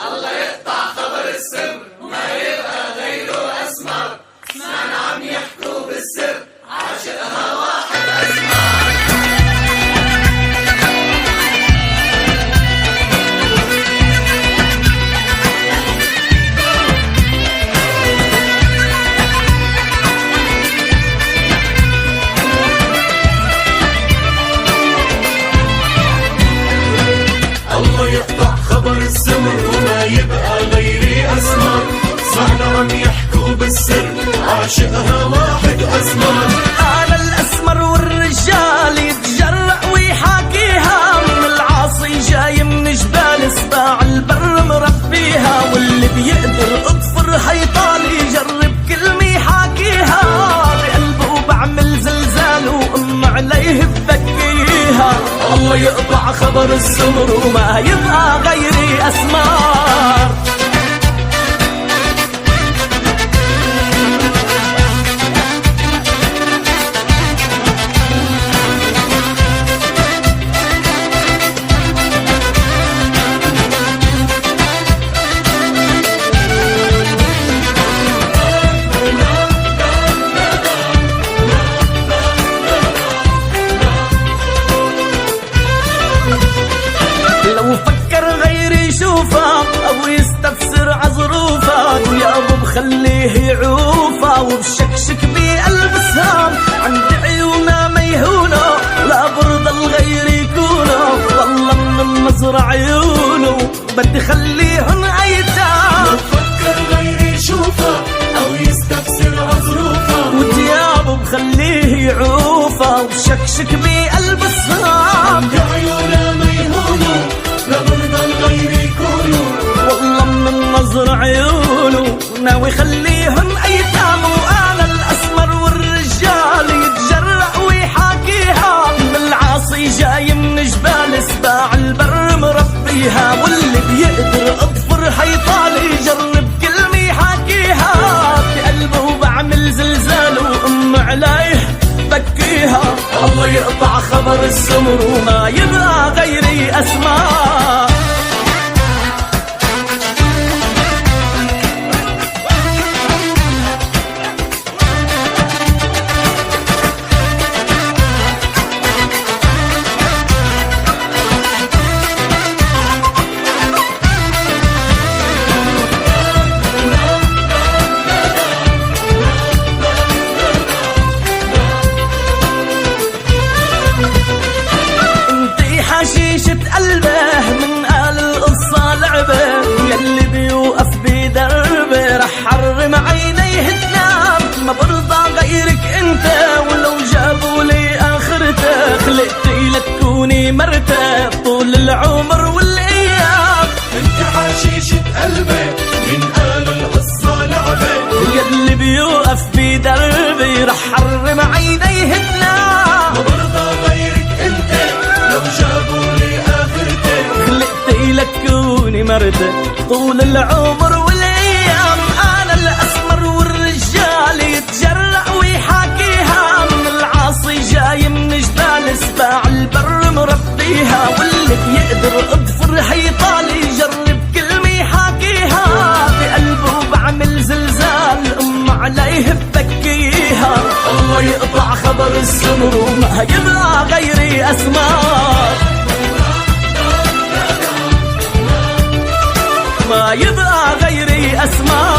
الله يقطع خبر السر وما يبقى غيره أسمر. اثنان عم يحكوا بالسر عاشقها واحد أسمر. الله يقطع خبر السمر وما يبقى غيري أسمر. سمعنا عم يحكوا بالسر عاشقها واحد أسمر. أنا الأسمر والرجال يتجرأ ويحاكيها، من العاصي جاي من جبال سباع البر مربيها، واللي بيقدر اضفر حيطان يجرب كلمة يحاكيها، بقلبه بعمل زلزال وأم عليه ببكيها. الله يقطع خبر السمر وما يبقى غيري أسمار. لو فكر غيري يشوفها أو يستفسر عظروفها، يا أبو بخليه يعوفها وبشكشك بقلب سهام. عند عيونا ميهونة لا برضى الغير يكونه، والله من نظر عيونه بدي خليهن أيتام. لو فكر غيري يشوفها أو يستفسر عظروفها، وديابه بخليه يعوفها وبشكشك بقلب سهام. عند عيونا ميهونة لا برضى الغير يكونوا، والله من نظر عيونه ناوي خليهن ايتام. وانا الاسمر والرجال يتجرأ ويحاكيها، من العاصي جاي من جبال سباع البر مربيها، واللي بيقدر اضفر حيطان يجرب كلمة يحاكيها، بقلبه بعمل زلزال وام عليه بكيها. الله يقطع خبر السمر وما يبقى غيري أسمار. حشيشة قلبه من قال القصة لعبة، يلي بيوقف بدربه رح حرم عينيه تنام. ما برضى غيرك انت ولو جابوا لي اخرته، خلقتي لتكوني مرته طول العمر والايام. انت حشيشة قلبي من قال القصة لعبة، يلي بيوقف بدربه رح حرم عينيه تنام. ما برضى غيرك انت لو جابوا لي آخرتك، خلقتي لك كوني مرتك طول العمر والايام. انا الاسمر والرجال يتجرأ ويحاكيها، من العاصي جاي من جبال سباع البر مربيها، واللي بيقدر اضفر حيطان يجرب كلمة يحاكيها، بقلبه بعمل زلزال ام عليه ببكيها. الله يقطع خبر السمر وما يبقى غيري أسمار. ما يبقى غيري أسمار.